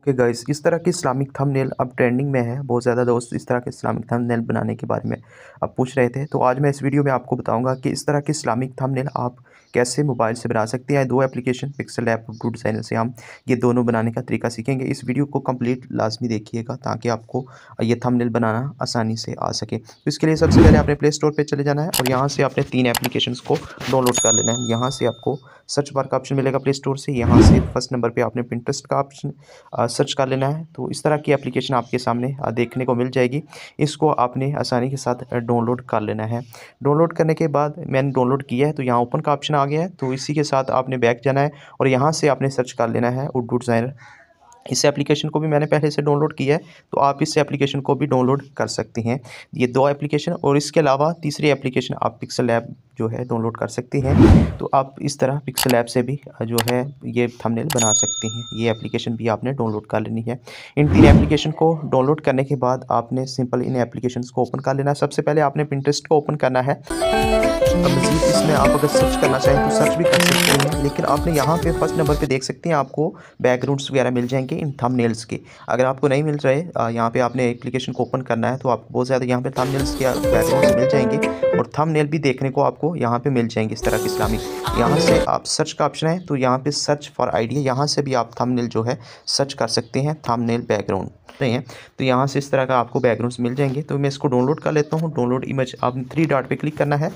Okay guys, इस तरह की इस्लामिक थंबनेल अब ट्रेंडिंग में है। बहुत ज़्यादा दोस्त इस तरह के इस्लामिक थंबनेल बनाने के बारे में अब पूछ रहे थे। तो आज मैं इस वीडियो में आपको बताऊंगा कि इस तरह की इस्लामिक थंबनेल आप कैसे मोबाइल से बना सकते हैं। दो एप्लीकेशन पिक्सेल ऐप और गुड डिज़ाइनर से हम ये दोनों बनाने का तरीका सीखेंगे। इस वीडियो को कंप्लीट लाजमी देखिएगा ताकि आपको ये थंबनेल बनाना आसानी से आ सके। तो इसके लिए सबसे पहले आपने प्ले स्टोर पर चले जाना है और यहाँ से आपने 3 एप्लीकेशन को डाउनलोड कर लेना है। यहाँ से आपको सर्च बार का ऑप्शन मिलेगा प्ले स्टोर से। यहाँ से फर्स्ट नंबर पर आपने पिंटरेस्ट का ऑप्शन सर्च कर लेना है। तो इस तरह की एप्लीकेशन आपके सामने देखने को मिल जाएगी। इसको आपने आसानी के साथ डाउनलोड कर लेना है। डाउनलोड करने के बाद मैंने डाउनलोड किया है तो यहाँ ओपन का ऑप्शन आ गया है। तो इसी के साथ आपने बैक जाना है और यहाँ से आपने सर्च कर लेना है उर्दू डिज़ाइनर। इस एप्लीकेशन को भी मैंने पहले से डाउनलोड किया है तो आप इस एप्लीकेशन को भी डाउनलोड कर सकते हैं। ये 2 एप्लीकेशन और इसके अलावा तीसरी एप्लीकेशन आप पिक्सेल ऐप जो है डाउनलोड कर सकते हैं। तो आप इस तरह पिक्सेल ऐप से भी जो है ये थंबनेल बना सकते हैं। ये एप्लीकेशन भी आपने डाउनलोड कर लेनी है। इन 3 एप्लीकेशन को डाउनलोड करने के बाद आपने सिंपल इन एप्लीकेशन को ओपन कर लेना है। सबसे पहले आपने पिंटरेस्ट को ओपन करना है। अब मज़ीद इसमें आप अगर सर्च करना चाहें तो सर्च भी कर सकते हैं, लेकिन आपने यहाँ पे फर्स्ट नंबर पे देख सकते हैं आपको बैकग्राउंड्स वगैरह मिल जाएंगे इन थंबनेल्स के। अगर आपको नहीं मिल रहे यहाँ पे आपने एप्लीकेशन को ओपन करना है तो आपको बहुत ज़्यादा यहाँ पे थंबनेल्स के बैकग्राउंड्स मिल जाएंगे और थंबनेल भी देखने को आपको यहाँ पे मिल जाएंगे इस तरह की इस्लामिक। यहाँ से आप सर्च का ऑप्शन है तो यहाँ पे सर्च फॉर आइडिया, यहाँ से भी आप थंबनेल जो है सर्च कर सकते हैं। थंबनेल बैकग्राउंड नहीं है तो यहाँ से इस तरह का आपको बैकग्राउंड्स मिल जाएंगे। तो मैं इसको डाउनलोड कर लेता हूँ। डाउनलोड इमेज आपने 3 डॉट पे क्लिक करना है।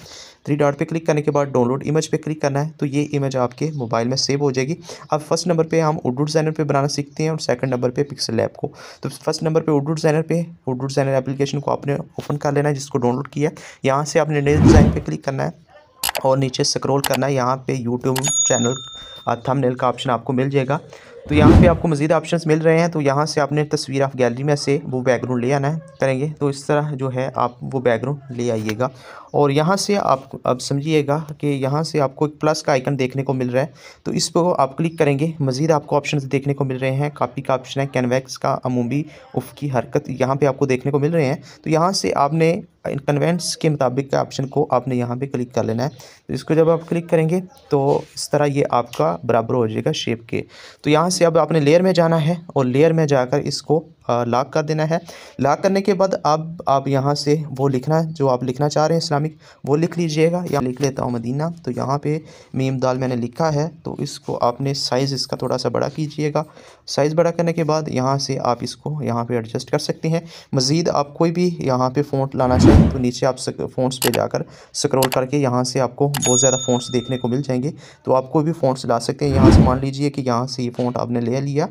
3 डॉट पे क्लिक करने के बाद डाउनलोड इमेज पे क्लिक करना है तो ये इमेज आपके मोबाइल में सेव हो जाएगी। अब फर्स्ट नंबर पे हम उर्दू डिज़ाइनर पे बनाना सीखते हैं और सेकंड नंबर पे पिक्सेल ऐप को। तो फर्स्ट नंबर पे उर्दू डिज़ाइनर एप्लीकेशन को आपने ओपन कर लेना है जिसको डाउनलोड किया है। यहाँ से आपने नए डिज़ाइन पे क्लिक करना है और नीचे स्क्रॉल करना है। यहाँ पे यूट्यूब चैनल थंबनेल का ऑप्शन आपको मिल जाएगा। तो यहाँ पे आपको मज़ीद ऑप्शंस मिल रहे हैं। तो यहाँ से आपने तस्वीर ऑफ गैलरी में से वो बैकग्राउंड ले आना है करेंगे। तो इस तरह जो है आप वो बैकग्राउंड ले आइएगा और यहाँ से आप अब समझिएगा कि यहाँ से आपको एक प्लस का आइकन देखने को मिल रहा है। तो इस पर आप क्लिक करेंगे। मज़ीद आपको ऑप्शंस देखने को मिल रहे हैं। कॉपी का ऑप्शन है, कैनवैक्स का, अमूमी उफ़ की हरकत यहाँ पे आपको देखने को मिल रहे हैं। तो यहाँ से आपने कन्वेंट्स के मुताबिक का ऑप्शन को आपने यहाँ पे क्लिक कर लेना है। तो इसको जब आप क्लिक करेंगे तो इस तरह ये आपका बराबर हो जाएगा शेप के। तो यहाँ से अब आपने लेयर में जाना है और लेयर में जाकर इसको लॉक कर देना है। लॉक करने के बाद अब आप यहाँ से वो लिखना जो आप लिखना चाह रहे हैं इस्लामिक वो लिख लीजिएगा। यहाँ लिख लेता हूँ मदीना। तो यहाँ पे मीम दाल मैंने लिखा है तो इसको आपने साइज़ इसका थोड़ा सा बड़ा कीजिएगा। साइज़ बड़ा करने के बाद यहाँ से आप इसको यहाँ पे एडजस्ट कर सकते हैं। मज़ीद आप कोई भी यहाँ पे फ़ॉन्ट लाना चाहें तो नीचे आप फ़ॉन्ट्स पे जाकर स्क्रॉल करके यहाँ से आपको बहुत ज़्यादा फ़ॉन्ट्स देखने को मिल जाएंगे। तो आप कोई भी फ़ॉन्ट्स ला सकते हैं। यहाँ से मान लीजिए कि यहाँ से ये फ़ॉन्ट आपने ले लिया।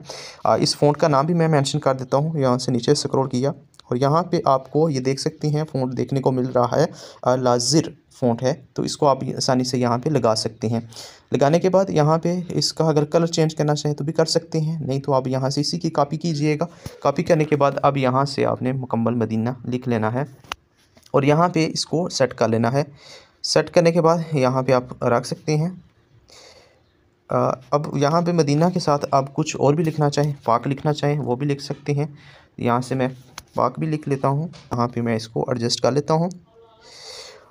इस फ़ॉन्ट का नाम भी मैं मेंशन कर देता हूँ। यहाँ से नीचे स्क्रॉल किया और यहाँ पे आपको ये देख सकते हैं फ़ॉन्ट देखने को मिल रहा है लाजिर फ़ॉन्ट है। तो इसको आप आसानी से यहाँ पे लगा सकते हैं। लगाने के बाद यहाँ पे इसका अगर कलर चेंज करना चाहें तो भी कर सकते हैं, नहीं तो आप यहाँ से इसी की कॉपी कीजिएगा। कॉपी करने के बाद अब यहाँ से आपने मुकम्मल मदीना लिख लेना है और यहाँ पे इसको सेट कर लेना है। सेट करने के बाद यहाँ पे आप रख सकते हैं। अब यहाँ पे मदीना के साथ आप कुछ और भी लिखना चाहें, पाक लिखना चाहें वो भी लिख सकते हैं। यहाँ से मैं पाक भी लिख लेता हूँ। यहाँ पे मैं इसको एडजस्ट कर लेता हूँ।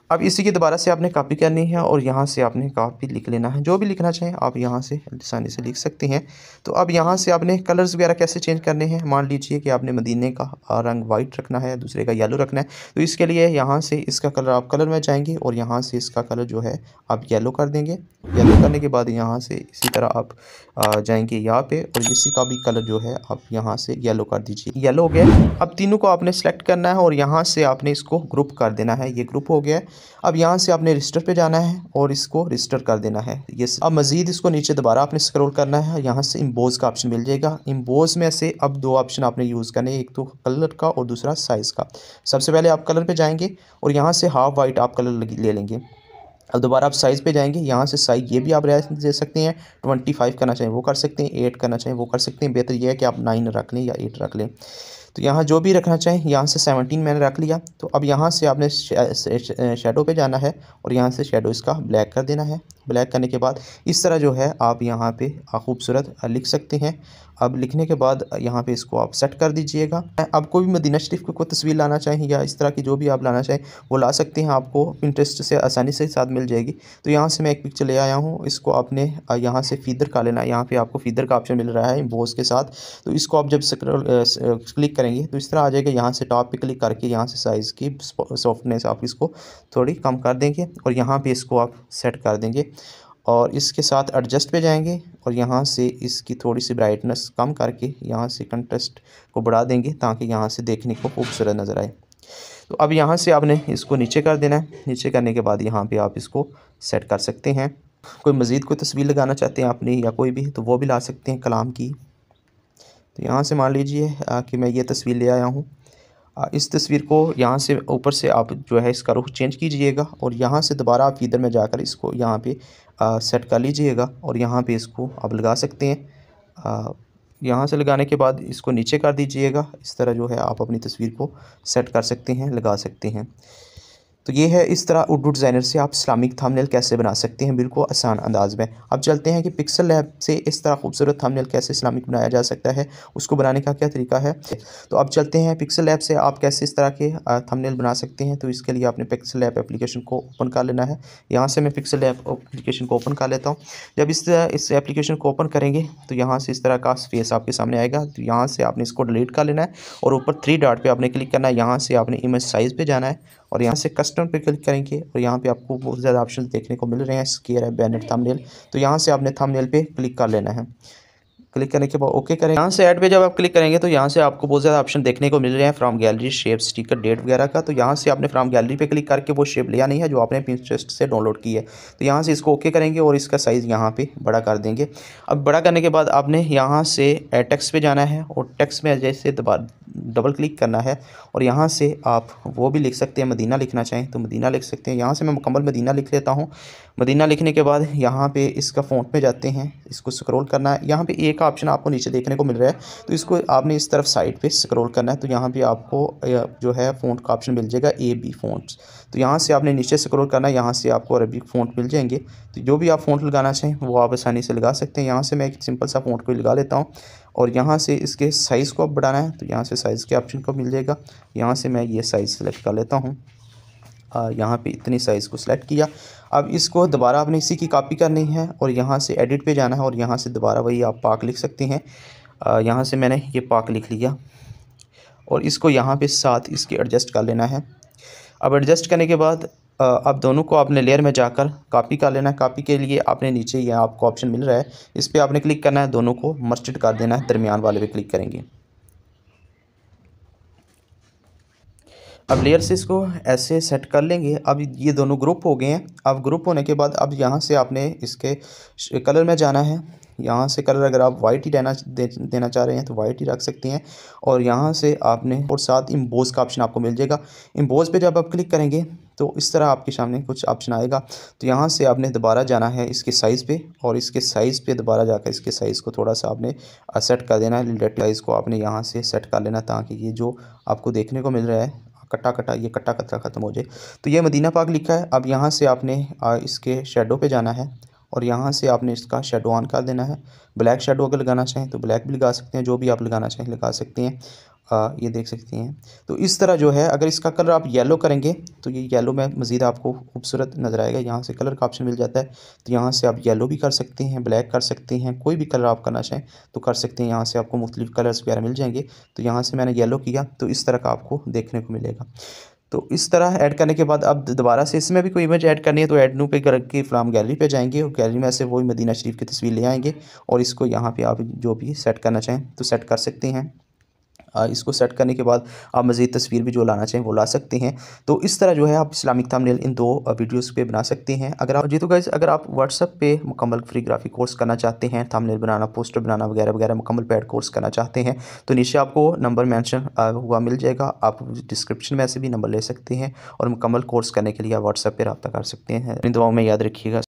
अब इसी की दोबारा से आपने कॉपी करनी है और यहाँ से आपने कॉपी लिख लेना है। जो भी लिखना चाहें आप यहाँ से आसानी से लिख सकते हैं। तो अब यहाँ से आपने कलर्स वगैरह कैसे चेंज करने हैं। मान लीजिए कि आपने मदीने का रंग वाइट रखना है, दूसरे का येलो रखना है। तो इसके लिए यहाँ से इसका कलर आप कलर में जाएंगे और यहाँ से इसका कलर जो है आप येलो कर देंगे। येलो करने के बाद यहाँ से इसी तरह आप जाएंगे यहाँ पे और इसी का भी कलर जो है आप यहाँ से येलो कर दीजिए। येलो हो गया। अब तीनों को आपने सेलेक्ट करना है और यहाँ से आपने इसको ग्रुप कर देना है। ये ग्रुप हो गया। अब यहाँ से आपने रजिस्टर पे जाना है और इसको रजिस्टर कर देना है। ये अब मज़ीद इसको नीचे दोबारा आपने स्क्रॉल करना है। यहाँ से इम्बोज का ऑप्शन मिल जाएगा। इम्बोज में से अब 2 ऑप्शन आपने यूज़ करने हैं, एक तो कलर का और दूसरा साइज़ का। सबसे पहले आप कलर पे जाएंगे और यहाँ से हाफ वाइट आप कलर ले लेंगे। अब दोबारा आप साइज़ पे जाएंगे। यहाँ से साइज़ ये भी आप दे सकते हैं, 25 करना चाहें वो कर सकते हैं, 8 करना चाहें वो कर सकते हैं। बेहतर ये है कि आप 9 रख लें या 8 रख लें। तो यहाँ जो भी रखना चाहें, यहाँ से 17 मैंने रख लिया। तो अब यहाँ से आपने शेडो पे जाना है और यहाँ से शेडो इसका ब्लैक कर देना है। ब्लैक करने के बाद इस तरह जो है आप यहाँ पे खूबसूरत लिख सकते हैं। अब लिखने के बाद यहाँ पे इसको आप सेट कर दीजिएगा। अब कोई भी मदीना शरीफ की कोई तस्वीर लाना चाहें या इस तरह की जो भी आप लाना चाहें वो ला सकते हैं, आपको पिंटरेस्ट से आसानी से साथ मिल जाएगी। तो यहाँ से मैं एक पिक्चर ले आया हूँ, इसको आपने यहाँ से फीदर का लेना है। यहाँ पे आपको फीदर का ऑप्शन मिल रहा है एम्बोस के साथ। तो इसको आप जब क्लिक करेंगे तो इस तरह आ जाएगा। यहाँ से टॉप पे क्लिक करके यहाँ से साइज़ की सॉफ्टनेस आप इसको थोड़ी कम कर देंगे और यहाँ पे इसको आप सेट कर देंगे और इसके साथ एडजस्ट पे जाएंगे और यहाँ से इसकी थोड़ी सी ब्राइटनेस कम करके यहाँ से कंट्रास्ट को बढ़ा देंगे ताकि यहाँ से देखने को खूबसूरत नज़र आए। तो अब यहाँ से आपने इसको नीचे कर देना है। नीचे करने के बाद यहाँ पे आप इसको सेट कर सकते हैं। कोई मज़ीद कोई तस्वीर लगाना चाहते हैं आपने या कोई भी, तो वो भी ला सकते हैं कलाम की। तो यहाँ से मान लीजिए कि मैं ये तस्वीर ले आया हूँ। इस तस्वीर को यहाँ से ऊपर से आप जो है इसका रुख चेंज कीजिएगा और यहाँ से दोबारा आप फीदर में जाकर इसको यहाँ पे सेट कर लीजिएगा और यहाँ पे इसको आप लगा सकते हैं। यहाँ से लगाने के बाद इसको नीचे कर दीजिएगा। इस तरह जो है आप अपनी तस्वीर को सेट कर सकते हैं, लगा सकते हैं। तो ये है इस तरह उर्दू डिज़ाइनर से आप इस्लामिक थंबनेल कैसे बना सकते हैं बिल्कुल आसान अंदाज में। अब चलते हैं कि पिक्सल लैब से इस तरह खूबसूरत थंबनेल कैसे इस्लामिक बनाया जा सकता है, उसको बनाने का क्या तरीका है। तो अब चलते हैं पिक्सल लैब से आप कैसे इस तरह के थंबनेल बना सकते हैं। तो इसके लिए आपने पिक्सल लैब एप्लीकेशन को ओपन कर लेना है। यहाँ से मैं पिक्सल लैब एप्लीकेशन को ओपन कर लेता हूँ। जब इस एप्लीकेशन को ओपन करेंगे तो यहाँ से इस तरह का फेस आपके सामने आएगा। तो यहाँ से आपने इसको डिलीट कर लेना है और ऊपर 3 डॉट पे आपने क्लिक करना है। यहाँ से आपने इमेज साइज़ पे जाना है और यहाँ से कस्टम पे क्लिक करेंगे और यहाँ पे आपको बहुत ज़्यादा ऑप्शन देखने को मिल रहे हैं। स्क्वायर है, बैनर, थंबनेल। तो यहाँ से आपने थंबनेल पे क्लिक कर लेना है। क्लिक करने के बाद ओके करें। यहाँ से ऐड पे जब आप क्लिक करेंगे तो यहाँ से आपको बहुत ज़्यादा ऑप्शन देखने को मिल रहे हैं, from gallery, shape, sticker, date वगैरह का। तो यहाँ से आपने फ्रॉम गैलरी पे क्लिक करके वो शेप लिया नहीं है जो आपने पिंटरेस्ट से डाउनलोड की है। तो यहाँ से इसको ओके करेंगे और इसका साइज़ यहाँ पे बड़ा कर देंगे। अब बड़ा करने के बाद आपने यहाँ से टेक्स्ट पे जाना है और टेक्स्ट में जैसे डबल क्लिक करना है और यहाँ से आप वो भी लिख सकते हैं, मदीना लिखना चाहें तो मदीना लिख सकते हैं। यहाँ से मैं मुकम्मल मदीना लिख लेता हूँ। मदीना लिखने के बाद यहाँ पे इसका फ़ॉन्ट में जाते हैं, इसको स्क्रॉल करना है। यहाँ पे एक ऑप्शन आपको नीचे देखने को मिल रहा है, तो इसको आपने इस तरफ साइड पे स्क्रॉल करना है। तो यहाँ पे आपको जो है फ़ॉन्ट का ऑप्शन मिल जाएगा, AB फ़ॉन्ट्स। तो यहाँ से आपने नीचे स्क्रॉल करना है, यहाँ से आपको अरबिक फ़ॉन्ट मिल जाएंगे। तो जो भी आप फ़ॉन्ट लगाना चाहें वो आप आसानी से लगा सकते हैं। यहाँ से मैं एक सिंपल सा फ़ॉन्ट को लगा लेता हूँ और यहाँ से इसके साइज़ को आप बढ़ाना है तो यहाँ से साइज़ के ऑप्शन को मिल जाएगा। यहाँ से मैं ये साइज़ सेलेक्ट कर लेता हूँ। यहाँ पे इतनी साइज़ को सिलेक्ट किया। अब इसको दोबारा आपने इसी की कॉपी करनी है और यहाँ से एडिट पे जाना है और यहाँ से दोबारा वही आप पाक लिख सकते हैं। यहाँ से मैंने ये पाक लिख लिया और इसको यहाँ पे साथ इसके एडजस्ट कर लेना है। अब एडजस्ट करने के बाद अब दोनों को आपने लेयर में जाकर कॉपी कर लेना है। कॉपी के लिए आपने नीचे ये आपको ऑप्शन मिल रहा है, इस पर आपने क्लिक करना है, दोनों को मर्ज कर देना है, दरमियान वाले पे क्लिक करेंगे। अब लेयर से इसको ऐसे सेट कर लेंगे। अब ये दोनों ग्रुप हो गए हैं। अब ग्रुप होने के बाद अब यहाँ से आपने इसके कलर में जाना है। यहाँ से कलर अगर आप वाइट ही देना चाह रहे हैं तो वाइट ही रख सकते हैं और यहाँ से आपने और साथ इम्बोज का ऑप्शन आपको मिल जाएगा। इम्बोज पे जब आप क्लिक करेंगे तो इस तरह आपके सामने कुछ ऑप्शन आएगा। तो यहाँ से आपने दोबारा जाना है इसके साइज़ पे और इसके साइज़ पे दोबारा जाकर इसके साइज़ को थोड़ा सा आपने सेट कर देना है। रिलेटिव साइज़ को आपने यहाँ से सेट कर लेना ताकि ये जो आपको देखने को मिल रहा है कट्टा ये कट्टा कतरा ख़त्म हो जाए। तो ये मदीना पाक लिखा है। अब यहाँ से आपने इसके शेडो पे जाना है और यहाँ से आपने इसका शेडो ऑन कर देना है। ब्लैक शेडो अगर लगाना चाहें तो ब्लैक भी लगा सकते हैं, जो भी आप लगाना चाहें लगा सकते हैं। ये देख सकते हैं। तो इस तरह जो है अगर इसका कलर आप येलो करेंगे तो ये येलो में मज़ीद आपको खूबसूरत नज़र आएगा। यहाँ से कलर का ऑप्शन मिल जाता है, तो यहाँ से आप येलो भी कर सकते हैं, ब्लैक कर सकते हैं, कोई भी कलर आप करना चाहें तो कर सकते हैं। यहाँ से आपको मुख्तलिफ कलर्स वगैरह मिल जाएंगे। तो यहाँ से मैंने येलो किया तो इस तरह का आपको देखने को मिलेगा। तो इस तरह ऐड करने के बाद अब दोबारा से इसमें भी कोई इमेज ऐड करनी है तो ऐड न्यू पे करके फ्रॉम गैलरी पे जाएंगे और गैलरी में से वही मदीना शरीफ की तस्वीर ले आएंगे और इसको यहाँ पे आप जो भी सेट करना चाहें तो सेट कर सकते हैं। इसको सेट करने के बाद आप मज़ीद तस्वीर भी जो लाना चाहें वो ला सकते हैं। तो इस तरह जो है आप इस्लामिक थंबनेल इन 2 वीडियोस पे बना सकते हैं। अगर आप तो गाइस अगर आप व्हाट्सएप पे मुकम्मल फ्री ग्राफिक कोर्स करना चाहते हैं, थंबनेल बनाना, पोस्टर बनाना वगैरह वगैरह मुकम्मल पेड कोर्स करना चाहते हैं तो नीचे आपको नंबर मेंशन हुआ मिल जाएगा। आप डिस्क्रिप्शन में से भी नंबर ले सकते हैं और मुकम्मल कोर्स करने के लिए आप व्हाट्सएप पर रब्ता कर सकते हैं। इन दुआओं में याद रखिएगा।